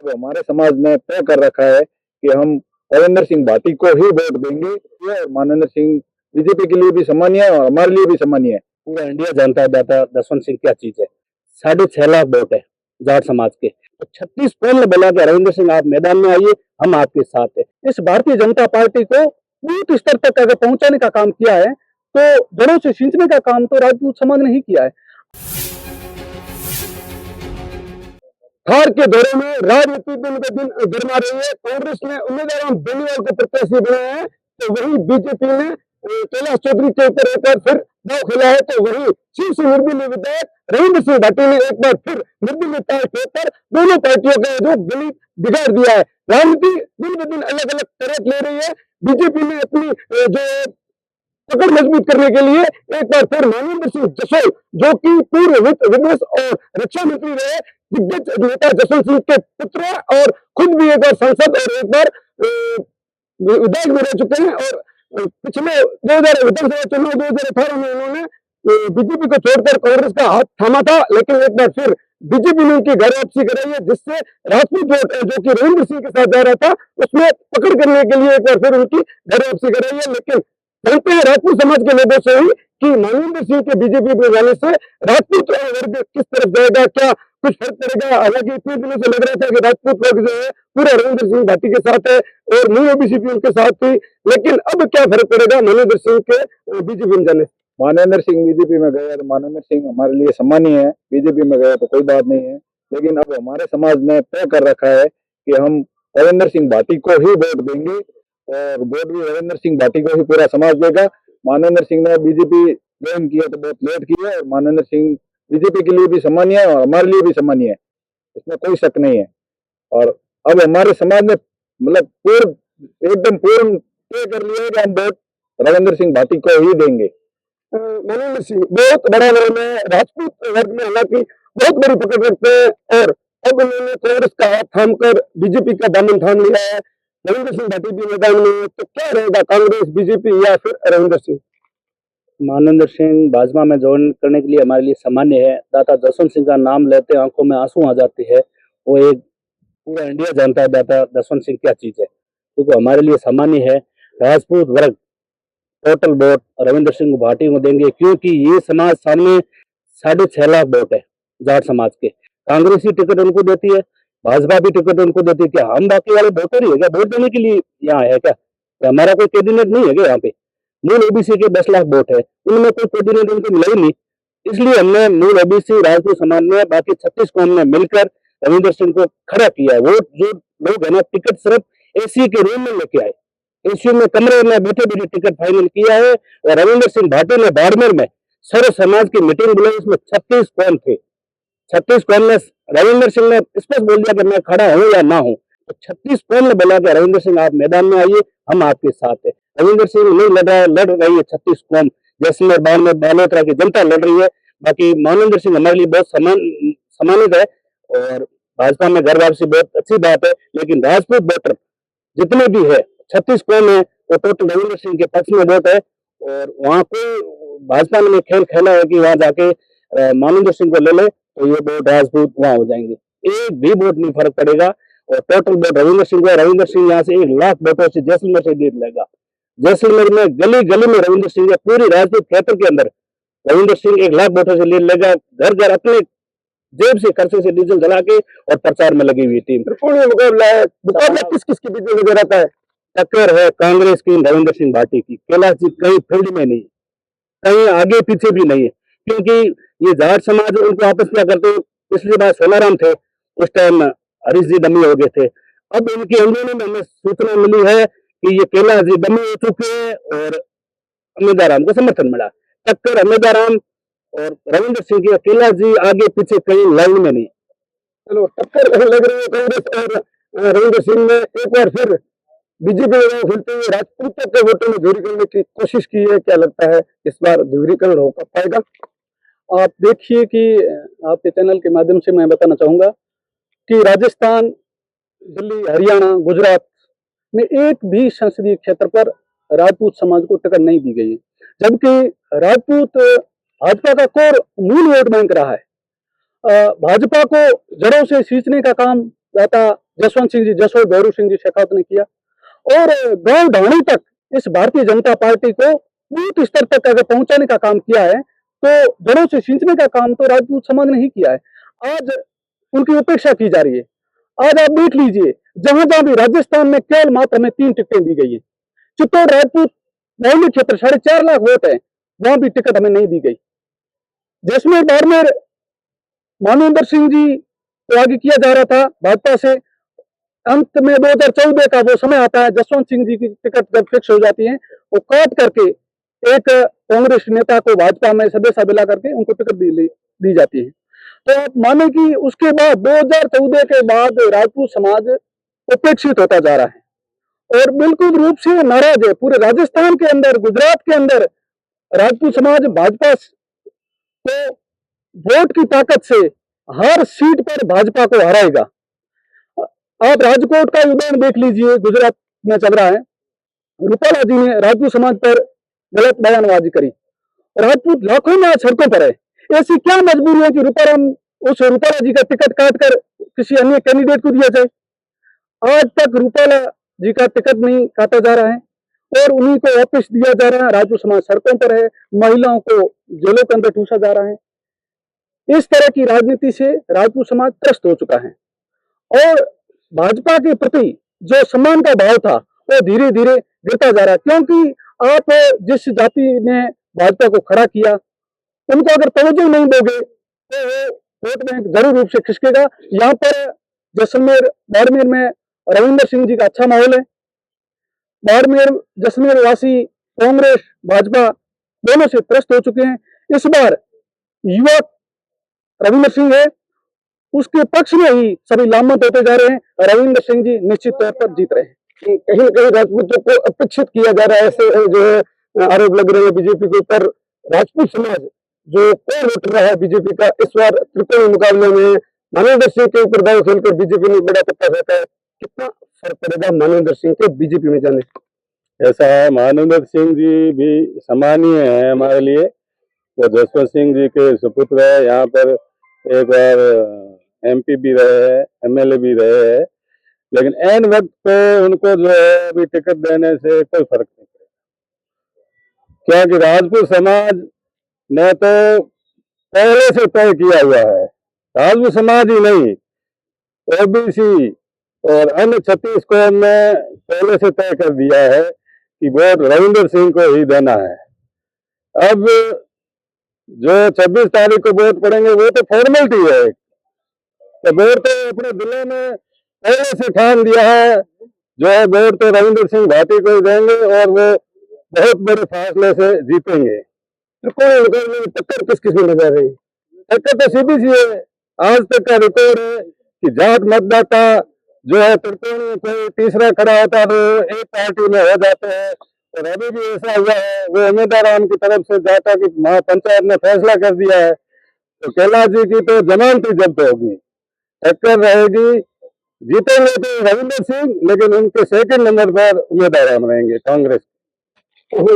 तो हमारे समाज ने तय कर रखा है कि हम रविंद्र सिंह भाटी को ही वोट देंगे। ये महेंद्र सिंह बीजेपी के लिए भी सामान्य है और हमारे लिए भी सामान्य है। पूरा इंडिया जानता है दादा जसवंत सिंह क्या चीज है। 6.5 लाख वोट है जाट समाज के, तो 36 कौन ने बोला कि रविंद्र सिंह आप मैदान में आइए, हम आपके साथ है। इस भारतीय जनता पार्टी को बूथ स्तर तक अगर पहुंचाने का काम किया है तो जड़ों से सींचने का काम तो राजपूत समाज ने ही किया है। थार के दौरे में राजनीति दिन ब दिन गर्मा रही है। कांग्रेस ने उम्मीदवार बेनीवाल को प्रत्याशी बनाया है, तो वही बीजेपी ने कैलाश चौधरी के ऊपर एक बार फिर दाव खेला है। तो वही शिव से निर्दलीय विधायक रविंद्र सिंह भाटी ने एक बार फिर निर्दलीय होकर दोनों पार्टियों का जो गणित बिगाड़ दिया है। राजनीति दिन ब दिन अलग अलग तरह ले रही है। बीजेपी ने अपनी जो पकड़ मजबूत करने के लिए एक बार फिर महेंद्र सिंह जसोल, जो कि पूर्व वित्त विदेश और रक्षा मंत्री रहे दिग्गज नेता जसवंत सिंह के पुत्र है और खुद भी एक बार सांसद और एक बार विधायक भी रह चुके हैं। और पिछले 2000 विधानसभा चुनाव 2018 में उन्होंने बीजेपी को छोड़कर कांग्रेस का हाथ थामा था, लेकिन एक बार फिर बीजेपी ने उनकी घर वापसी कराई है, जिससे राजपूत वोट जो कि रविंद्र सिंह के साथ जा रहा था उसमें पकड़ करने के लिए एक बार फिर उनकी घर वापसी कराई है। लेकिन जानते हैं राजपूत समाज के लोगों से ही कि महेंद्र सिंह के बीजेपी में जाने से राजपूत वर्ग किस तरफ जाएगा, क्या कुछ फर्क पड़ेगा। हालांकि इतने दिनों से लग रहा था कि राजपूत वर्ग जो है पूरा रविंद्र सिंह भाटी के साथ है और मूल ओबीसी भी उनके साथ थी, लेकिन अब क्या फर्क पड़ेगा महेंद्र सिंह के बीजेपी में जाने से। महेंद्र सिंह बीजेपी में गया तो महेंद्र सिंह हमारे लिए सामान्य है, बीजेपी में गया तो कोई बात नहीं है। लेकिन अब हमारे समाज ने तय कर रखा है कि हम रविंद्र सिंह भाटी को ही वोट देंगे और वोट भी रविंद्र सिंह भाटी को ही पूरा समाज देगा। महेंद्र सिंह ने बीजेपी ज्वाइन किया तो बहुत लेट किया और महेंद्र सिंह बीजेपी के लिए भी सामान्य है और हमारे लिए भी सामान्य है, इसमें कोई शक नहीं है। और अब हमारे समाज ने मतलब एकदम पूर्ण तय कर लिया है कि हम वोट रविंद्र सिंह भाटी को ही देंगे। महेंद्र सिंह बहुत बड़ा नाम है राजपूत वर्ग में, हालांकि बहुत बड़ी पकड़ रखते हैं और अब उन्होंने कांग्रेस का हाथ थामकर बीजेपी का दामन थाम लिया है। रविंद्र सिंह भाटी भी मैदान में है, तो क्या रहेगा कांग्रेस, बीजेपी या फिर रविंद्र सिंह? महेंद्र सिंह भाजपा में ज्वाइन करने के लिए हमारे लिए सामान्य है। दादा जसवंत सिंह का नाम लेते आंखों में आंसू आ जाते हैं। वो एक पूरा इंडिया जानता है दादा जसवंत सिंह क्या चीज है, क्योंकि हमारे लिए सामान्य है। राजपूत वर्ग टोटल वोट रविंद्र सिंह भाटी को देंगे, क्योंकि ये समाज सामने 6.5 लाख वोट है जाट समाज के। कांग्रेस ही टिकट उनको देती है, भाजपा भी टिकट उनको देती है। क्या हम बाकी वाले वोटर ही है क्या वोट देने के लिए यहाँ है क्या? हमारा कोई कैबिनेट नहीं है क्या यहाँ पे? मूल ओबीसी के 10 लाख वोट है, उनमें कोई कैबिनेट उनको मिला ही नहीं। इसलिए हमने मूल ओबीसी राजपूत समाज में बाकी 36 कौम ने मिलकर रविंद्र सिंह को खड़ा किया है। वो जो लोग है ना टिकट सिर्फ एसी के रूम में लेके आए, एसी में कमरे में बैठे बैठे टिकट फाइनल किया है। और रविंद्र सिंह भाटी ने बाड़मेर में सर्व समाज की मीटिंग बुलाई, उसमें 36 कौम थे। 36 कौम में रविंद्र सिंह ने स्पष्ट बोल दिया कि मैं खड़ा हूं या ना हूं। तो 36 कौम ने बोला कि रविंद्र सिंह आप मैदान में आइए, हम आपके साथ है। रविंद्र सिंह नहीं लड़ रही है 36 कौम, जैसलमेर बाड़मेर बालोतरा की जनता लड़ रही है। बाकी महेंद्र सिंह हमारे लिए बहुत सम्मानित है और भाजपा में घर वापसी बहुत अच्छी बात है। लेकिन राजपूत वोटर जितने भी है 36 कौम है वो टोटल रविंद्र सिंह के पक्ष में वोट है। और वहां को भाजपा ने खेल खेला है कि वहां जाके महेंद्र सिंह को ले ले तो ये वोट राजपूत वहां हो जाएंगे, एक भी वोट नहीं फर्क पड़ेगा। और टोटल वोट रविंद्र सिंह को, रविंद्र सिंह यहाँ से 1 लाख वोटों से जैसलमेर से जीत लेगा। जैसलमेर में गली गली में रविंद्र सिंह, पूरी राजपूत क्षेत्र के अंदर रविंद्र सिंह 1 लाख वोटों से लीड लेगा। घर घर अपने जेब से खर्चे से डीजल जला के और प्रचार में लगी हुई टीम। मुकाबला है, मुकाबला किस किस के बीच में नजर आता है? टक्कर है कांग्रेस की रविंद्र सिंह भाटी की। कैलाश जी कहीं फील्ड में नहीं, कहीं आगे पीछे भी नहीं है, क्योंकि ये जाट समाज उनको आपस में करते। पिछली बार सोनाराम थे, उस टाइम हरीश जी डमी हो गए थे। अब इनकी अंदर में हमें सूचना मिली है कि ये कैलाश जी डमी हो चुके हैं और अमेदाराम को समर्थन मिला। टक्कर अमेदाराम और रविंद्र सिंह की, कैलाश जी आगे पीछे कहीं लाइन में नहीं। चलो टक्कर लग रही है कांग्रेस और रविंद्र सिंह ने एक बार फिर बीजेपी में खुलते हुए राजपूतों के वोटों में धुरी करने की कोशिश की है। क्या लगता है इस बार धुरीकरण हो पाएगा? आप देखिए कि आपके चैनल के माध्यम से मैं बताना चाहूंगा कि राजस्थान, दिल्ली, हरियाणा, गुजरात में एक भी संसदीय क्षेत्र पर राजपूत समाज को टिकट नहीं दी गई है, जबकि राजपूत भाजपा का कोर मूल वोट बैंक रहा है। भाजपा को जड़ों से सींचने का काम दाता जसवंत सिंह जी जसोर, गौरव सिंह जी शेखावत ने किया, और गांव ढाणी तक इस भारतीय जनता पार्टी को बूथ स्तर तक अगर पहुंचाने का काम किया है, तो जड़ों से सींचने का काम तो राजपूत समाज ने ही किया है। आज उनकी उपेक्षा की जा रही है। आज आप देख लीजिए, जहां जहां भी राजस्थान में केवल मात्र हमें 3 टिकटें दी गई है। चित्तौड़ राजपूत मौलिक क्षेत्र 4.5 लाख वोट है, वहां भी टिकट हमें नहीं दी गई। जैसलमेर बाड़मेर मानवेंद्र सिंह जी को आगे किया जा रहा था भाजपा से, अंत में 2014 का वो समय आता है, जसवंत सिंह जी की टिकट जब फिक्स हो जाती है, वो काट करके एक कांग्रेस नेता को भाजपा में सदस्यता दिला करके उनको टिकट दी जाती है। तो आप माने कि उसके बाद 2014 के बाद राजपूत समाज उपेक्षित होता जा रहा है और बिल्कुल रूप से नाराज है। पूरे राजस्थान के अंदर, गुजरात के अंदर राजपूत समाज भाजपा को वोट की ताकत से हर सीट पर भाजपा को हराएगा। आप राजकोट का उदाहरण देख लीजिए, गुजरात में चल रहा है। रूपाला जी ने राजपूत समाज पर गलत बयानबाजी करी, राजपूत लाखों में आज सड़कों पर है। ऐसी क्या मजबूरी है कि रूपाला जी का टिकट काटकर किसी अन्य कैंडिडेट को दिया जाए? आज तक रूपाला जी का टिकट नहीं काटा जा रहा है और उन्हीं को वापस दिया जा रहा है। राजपूत समाज सड़कों पर है, महिलाओं को जेलों के अंदर ठूसा जा रहा है। इस तरह की राजनीति से राजपूत समाज त्रस्त हो चुका है और भाजपा के प्रति जो सम्मान का भाव था वो धीरे धीरे गिरता जा रहा है, क्योंकि आप जिस जाति ने भाजपा को खड़ा किया उनको अगर तवज्जो नहीं दोगे तो वो वोट बैंक जरूर रूप से खिसकेगा। यहाँ पर जैसलमेर बाड़मेर में रविंद्र सिंह जी का अच्छा माहौल है। बाड़मेर जैसलमेर वासी कांग्रेस भाजपा दोनों से त्रस्त हो चुके हैं। इस बार युवा रविंद्र सिंह है, उसके पक्ष में ही सभी लामत होते जा रहे हैं। रविंद्र सिंह जी निश्चित तौर पर जीत रहे हैं। कहीं न कहीं राजपूतों को अपेक्षित किया जा रहा है, ऐसे जो है आरोप लग रहे हैं बीजेपी के ऊपर। राजपूत समाज जो कोर वोटर रहा है बीजेपी का, इस बार त्रिकोणीय मुकाबले में मानवेंद्र सिंह के ऊपर दाव खेलकर बीजेपी ने बड़ा पत्ता फेंका है। कितना फर्क पड़ेगा मानवेंद्र सिंह के बीजेपी में जाने? ऐसा है, मानवेंद्र सिंह जी भी सम्मानीय है हमारे लिए। वो जसवंत सिंह जी के सुपुत्र है, यहाँ पर एक बार एमपी भी रहे हैं, एमएलए भी रहे हैं, लेकिन ऐन वक्त पे उनको जो है अभी टिकट देने से कोई फर्क नहीं पड़ेगा, क्योंकि राजपूत समाज ने तो पहले से तय किया हुआ है। राजपूत समाज ही नहीं, ओबीसी और अन्य 36 कौम ने पहले से तय कर दिया है कि वोट रविंद्र सिंह को ही देना है। अब जो 26 तारीख को वोट पड़ेंगे वो तो फॉर्मेलिटी है, तो वोट तो अपने दिलों में पहले से ठान दिया है, जो है वोट तो रविंद्र सिंह भाटी को ही देंगे और वो बहुत बड़े फासले से जीतेंगे। टक्कर किस किस में नजर रही? टक्कर तो सीधी सी है। आज तक का रिकॉर्ड है कि जाट मतदाता जो है त्रिकोणीय कोई तीसरा खड़ा होता है तो एक पार्टी में हो जाते हैं, और अभी भी ऐसा हुआ है। वो उम्मीदवार की तरफ से जाता कि महापंचायत ने फैसला कर दिया है, तो कैलाश जी की तो जमानती जब्त होगी। टक्कर रहेगी, जीतेंगे तो रविंद्र सिंह, लेकिन उनके सेकंड नंबर पर उम्मीदवार रहेंगे कांग्रेस।